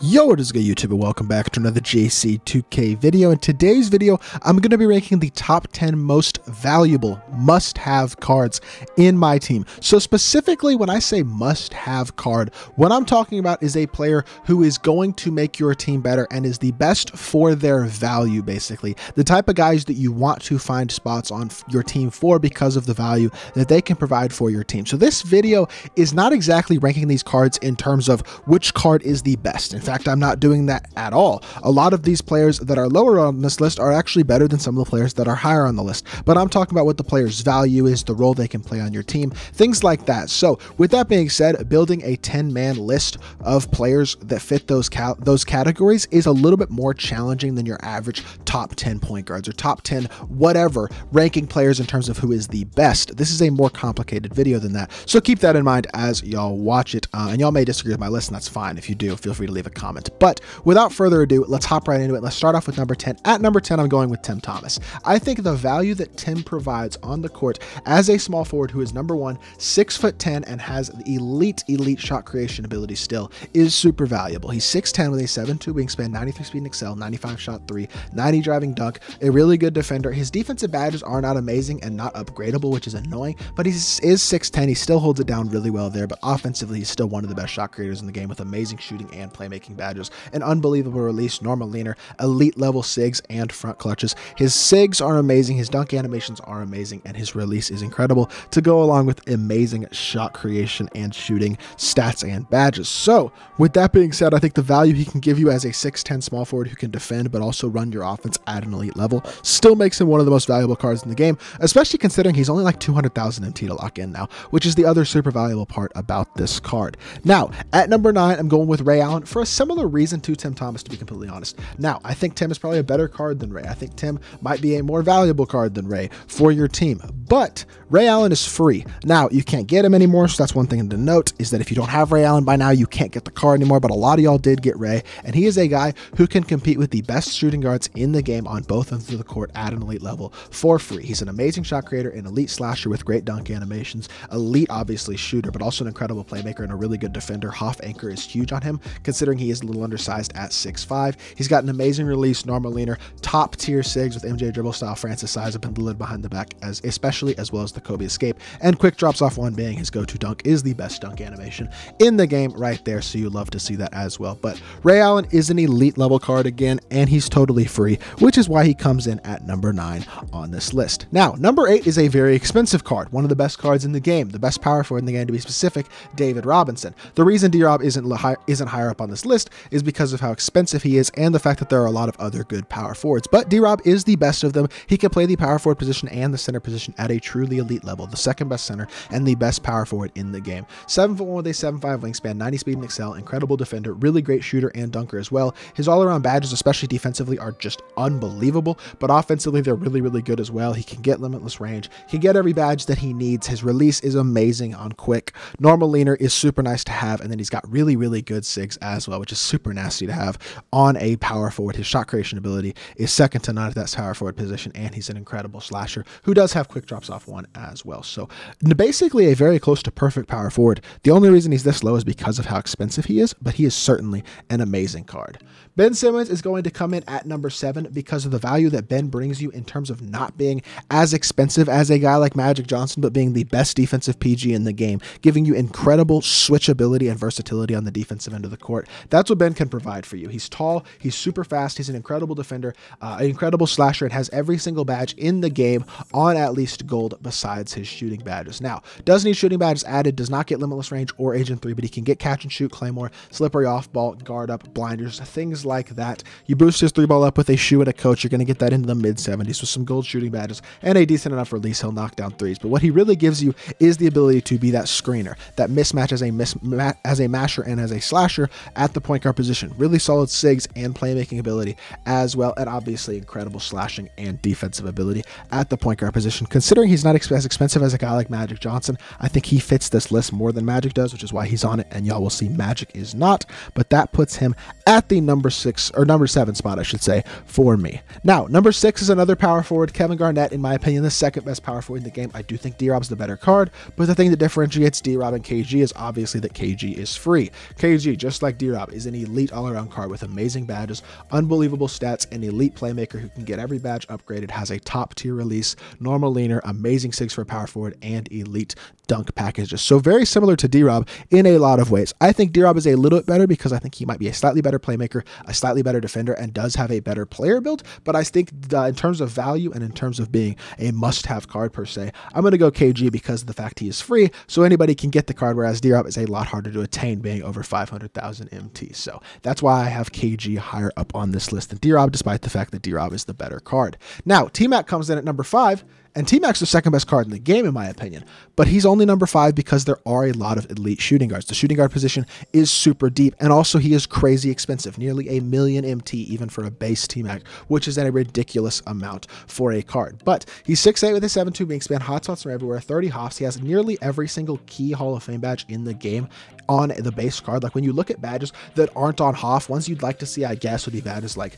Yo, what is good, YouTube, and welcome back to another JC2K video. In today's video, I'm going to be ranking the top 10 most valuable must-have cards in my team. So specifically, when I say must-have card, what I'm talking about is a player who is going to make your team better and is the best for their value, basically. The type of guys that you want to find spots on your team for because of the value that they can provide for your team. So this video is not exactly ranking these cards in terms of which card is the best. In fact, I'm not doing that at all. A lot of these players that are lower on this list are actually better than some of the players that are higher on the list. But I'm talking about what the player's value is, the role they can play on your team, things like that. So with that being said, building a 10-man list of players that fit those categories is a little bit more challenging than your average top 10 point guards or top 10 whatever ranking players in terms of who is the best. This is a more complicated video than that. So keep that in mind as y'all watch it. And y'all may disagree with my list, and that's fine. If you do, feel free to leave a comment. But without further ado, let's hop right into it. Let's start off with number 10. At number 10, I'm going with Tim Thomas. I think the value that Tim provides on the court as a small forward who is number one, 6'10", and has elite shot creation ability still is super valuable. He's 6'10" with a 7'2" wingspan, 93 speed and excel, 95 shot 3, 90 driving dunk, a really good defender. His defensive badges are not amazing and not upgradable, which is annoying, but he is 6'10". He still holds it down really well there, but offensively, he's still one of the best shot creators in the game with amazing shooting and playmaking badges. An unbelievable release, normal leaner, elite level SIGs, and front clutches. His SIGs are amazing, his dunk animations are amazing, and his release is incredible to go along with amazing shot creation and shooting stats and badges. So with that being said, I think the value he can give you as a 6'10" small forward who can defend but also run your offense at an elite level still makes him one of the most valuable cards in the game, especially considering he's only like 200,000 MT to lock in now, which is the other super valuable part about this card. Now, at number 9, I'm going with Ray Allen for a similar reason to Tim Thomas, to be completely honest. Now, I think Tim is probably a better card than Ray. I think Tim might be a more valuable card than Ray for your team, but Ray Allen is free. Now, you can't get him anymore, so that's one thing to note, is that if you don't have Ray Allen by now, you can't get the card anymore, but a lot of y'all did get Ray, and he is a guy who can compete with the best shooting guards in the game on both ends of the court at an elite level for free. He's an amazing shot creator, an elite slasher with great dunk animations, elite, obviously, shooter, but also an incredible playmaker and a really good defender. Half anchor is huge on him, considering he is a little undersized at 6'5". He's got an amazing release, normal leaner, top tier SIGs with MJ dribble style, Francis size up in the lid behind the back, especially as well as the Kobe escape, and quick drops off one being his go-to dunk is the best dunk animation in the game right there, so you love to see that as well. But Ray Allen is an elite level card again, and he's totally free, which is why he comes in at number 9 on this list. Now, number 8 is a very expensive card, one of the best cards in the game, the best power forward in the game to be specific, David Robinson. The reason D-Rob isn't higher up on this list is because of how expensive he is and the fact that there are a lot of other good power forwards, but D-Rob is the best of them. He can play the power forward position and the center position at a truly elite level, the second best center and the best power forward in the game. 7'1" with a 7'5" wingspan, 90 speed and excel, incredible defender, really great shooter and dunker as well. His all-around badges, especially defensively, are just unbelievable, but offensively they're really good as well. He can get limitless range, he can get every badge that he needs. His release is amazing on quick, normal leaner is super nice to have, and then he's got really good SIGs as well, which is super nasty to have on a power forward. His shot creation ability is second to none at that power forward position, and he's an incredible slasher who does have quick drops off one as well. So basically a very close to perfect power forward. The only reason he's this low is because of how expensive he is, but he is certainly an amazing card. Ben Simmons is going to come in at number 7 because of the value that Ben brings you in terms of not being as expensive as a guy like Magic Johnson, but being the best defensive PG in the game, giving you incredible switchability and versatility on the defensive end of the court. That's what Ben can provide for you. He's tall, he's super fast, he's an incredible defender, an incredible slasher, and has every single badge in the game on at least gold besides his shooting badges. Now, does need shooting badges added, does not get limitless range or Agent 3, but he can get catch and shoot, claymore, slippery off ball, guard up, blinders, things like that. You boost his 3-ball up with a shoe and a coach, you're going to get that into the mid-70s with some gold shooting badges and a decent enough release. He'll knock down threes, but what he really gives you is the ability to be that screener, that mismatch as a masher and as a slasher at the point guard position. Really solid SIGs and playmaking ability as well, and obviously incredible slashing and defensive ability at the point guard position. Considering he's not as expensive as a guy like Magic Johnson, I think he fits this list more than Magic does, which is why he's on it, and y'all will see Magic is not, but that puts him at the number 7 spot, I should say, for me. Now, number 6 is another power forward, Kevin Garnett, in my opinion, the second best power forward in the game. I do think D-Rob's the better card, but the thing that differentiates D-Rob and KG is obviously that KG is free. KG, just like D-Rob, D-Rob is an elite all-around card with amazing badges, unbelievable stats, an elite playmaker who can get every badge upgraded, has a top-tier release, normal leaner, amazing 6 for power forward, and elite dunk packages. So very similar to D-Rob in a lot of ways. I think D-Rob is a little bit better because I think he might be a slightly better playmaker, a slightly better defender, and does have a better player build. But I think in terms of value and in terms of being a must-have card per se, I'm going to go KG because of the fact he is free, so anybody can get the card, whereas D-Rob is a lot harder to attain, being over 500,000 MT. So that's why I have KG higher up on this list than D-Rob, despite the fact that D-Rob is the better card. Now, T-Mac comes in at number 5, and T-Mac's the second best card in the game, in my opinion, but he's only number 5 because there are a lot of elite shooting guards. The shooting guard position is super deep, and also he is crazy expensive, nearly a million MT even for a base T-Mac, which is a ridiculous amount for a card. But he's 6'8 with a 7'2 wingspan, hot shots from everywhere, 30 hops. He has nearly every single key Hall of Fame badge in the game on the base card. Like when you look at badges that aren't on HOF, ones you'd like to see, I guess, would be badges like,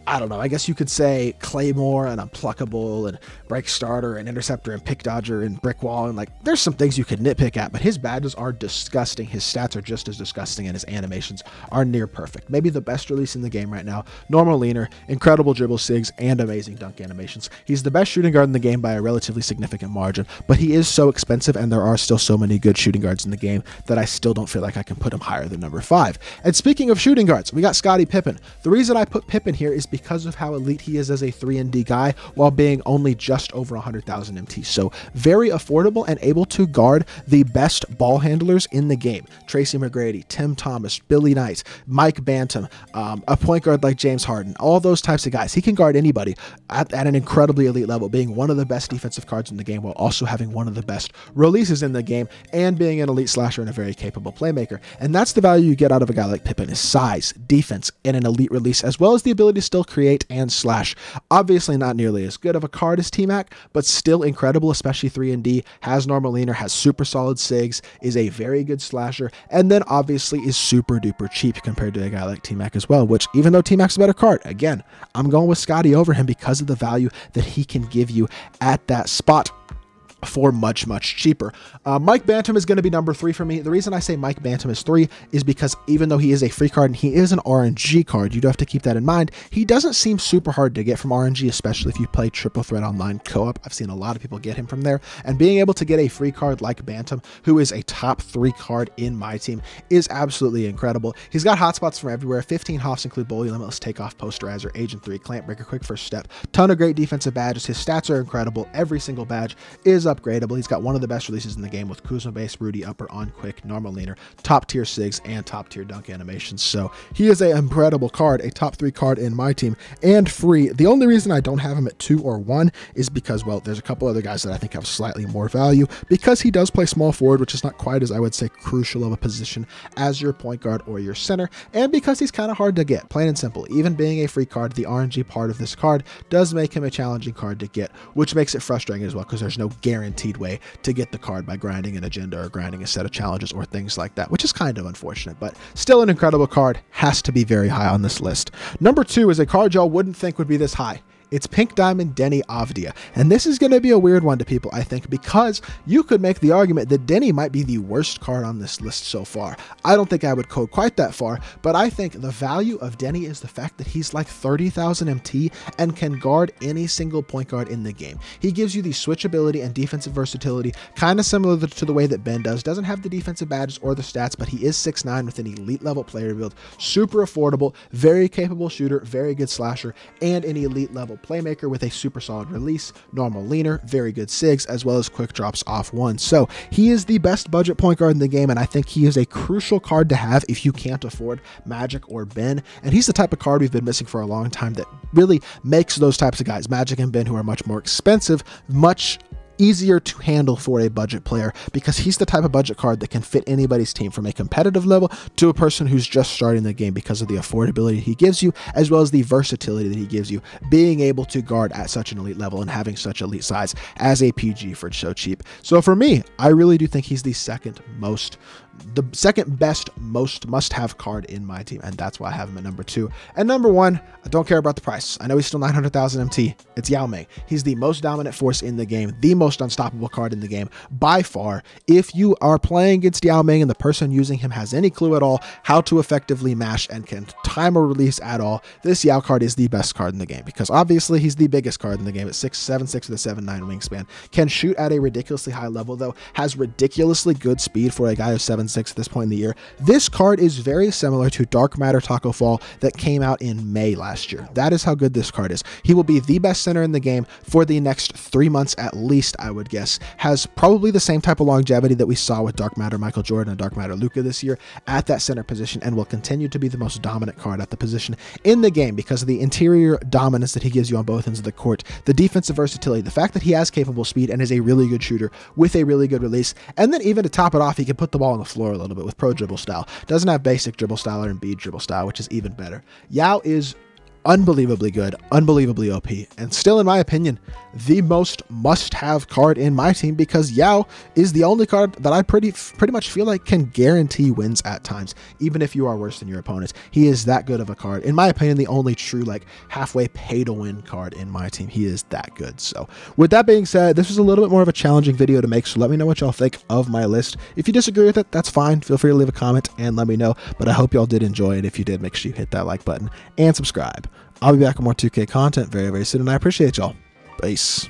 I don't know, I guess you could say Claymore and Unpluckable and Break Starter and Interceptor and Pick Dodger and Brick Wall, and like there's some things you could nitpick at, but his badges are disgusting. His stats are just as disgusting, and his animations are near perfect. Maybe the best release in the game right now. Normal leaner, incredible dribble sigs, and amazing dunk animations. He's the best shooting guard in the game by a relatively significant margin, but he is so expensive, and there are still so many good shooting guards in the game that I still don't feel like I can put him higher than number 5. And speaking of shooting guards, we got Scottie Pippen. The reason I put Pippen here is because of how elite he is as a 3-and-D guy while being only just over 100,000 MT. So very affordable and able to guard the best ball handlers in the game. Tracy McGrady, Tim Thomas, Billy Knight, Mike Bantam, a point guard like James Harden, all those types of guys. He can guard anybody at an incredibly elite level, being one of the best defensive cards in the game while also having one of the best releases in the game and being an elite slasher and a very capable playmaker. And that's the value you get out of a guy like Pippen, is size, defense, and an elite release, as well as the ability to still create and slash. Obviously not nearly as good of a card as T-Mac, but still incredible, especially 3-and-D, has normal leaner, has super solid sigs, is a very good slasher, and then obviously is super duper cheap compared to a guy like T-Mac as well, which even though T-Mac's a better card, again, I'm going with Scotty over him because of the value that he can give you at that spot for much, much cheaper. Mike Bantam is going to be number 3 for me. The reason I say Mike Bantam is 3 is because even though he is a free card and he is an RNG card, you do have to keep that in mind. He doesn't seem super hard to get from RNG, especially if you play Triple Threat Online co-op. I've seen a lot of people get him from there, and being able to get a free card like Bantam, who is a top 3 card in my team, is absolutely incredible. He's got hotspots from everywhere. 15 hops include Bully, Limitless, Takeoff, Posterizer, Agent 3, Clamp Breaker, Quick First Step, ton of great defensive badges. His stats are incredible. Every single badge is upgradable. He's got one of the best releases in the game with Kuzma base, Rudy upper, on quick, normal leaner, top tier sigs, and top tier dunk animations. So he is an incredible card, a top 3 card in my team, and free. The only reason I don't have him at 2 or 1 is because, well, there's a couple other guys that I think have slightly more value, because he does play small forward, which is not quite as, I would say, crucial of a position as your point guard or your center, and because he's kind of hard to get, plain and simple. Even being a free card, the RNG part of this card does make him a challenging card to get, which makes it frustrating as well, because there's no guaranteed way to get the card by grinding an agenda or grinding a set of challenges or things like that, which is kind of unfortunate, but still an incredible card. Has to be very high on this list. Number 2 is a card y'all wouldn't think would be this high. It's Pink Diamond Denny Avdia. And this is going to be a weird one to people, I think, because you could make the argument that Denny might be the worst card on this list so far. I don't think I would go quite that far, but I think the value of Denny is the fact that he's like 30,000 MT and can guard any single point guard in the game. He gives you the switchability and defensive versatility, kind of similar to the way that Ben does. Doesn't have the defensive badges or the stats, but he is 6'9 with an elite level player build, super affordable, very capable shooter, very good slasher, and an elite level playmaker with a super solid release, normal leaner, very good sigs, as well as quick drops off one. So he is the best budget point guard in the game, and I think he is a crucial card to have if you can't afford Magic or Ben. And he's the type of card we've been missing for a long time that really makes those types of guys, Magic and Ben, who are much more expensive, much easier to handle for a budget player, because he's the type of budget card that can fit anybody's team from a competitive level to a person who's just starting the game, because of the affordability he gives you, as well as the versatility that he gives you, being able to guard at such an elite level and having such elite size as a PG for so cheap. So for me, I really do think he's the second best most must-have card in my team, and that's why I have him at number 2. And number 1, I don't care about the price. I know he's still 900,000 MT. It's Yao Ming. He's the most dominant force in the game, the most most unstoppable card in the game by far. If you are playing against Yao Ming and the person using him has any clue at all how to effectively mash and can time a release at all, this Yao card is the best card in the game, because obviously he's the biggest card in the game at 6'7" with a 7'9" wingspan, can shoot at a ridiculously high level though, has ridiculously good speed for a guy who's 7'6" at this point in the year. This card is very similar to Dark Matter Taco Fall that came out in May last year. That is how good this card is. He will be the best center in the game for the next 3 months at least, I would guess. Has probably the same type of longevity that we saw with Dark Matter Michael Jordan and Dark Matter Luka this year at that center position, and will continue to be the most dominant card at the position in the game because of the interior dominance that he gives you on both ends of the court, the defensive versatility, the fact that he has capable speed and is a really good shooter with a really good release, and then even to top it off, he can put the ball on the floor a little bit with pro dribble style. Doesn't have basic dribble style or Embiid dribble style, which is even better. Yao is unbelievably good, unbelievably OP, and still, in my opinion, the most must-have card in my team, because Yao is the only card that I pretty much feel like can guarantee wins at times, even if you are worse than your opponents. He is that good of a card. In my opinion, the only true like halfway pay-to-win card in my team. He is that good. So with that being said, this was a little bit more of a challenging video to make, so let me know what y'all think of my list. If you disagree with it, that's fine. Feel free to leave a comment and let me know, but I hope y'all did enjoy it. If you did, make sure you hit that like button and subscribe. I'll be back with more 2K content very, very soon, and I appreciate y'all. Peace.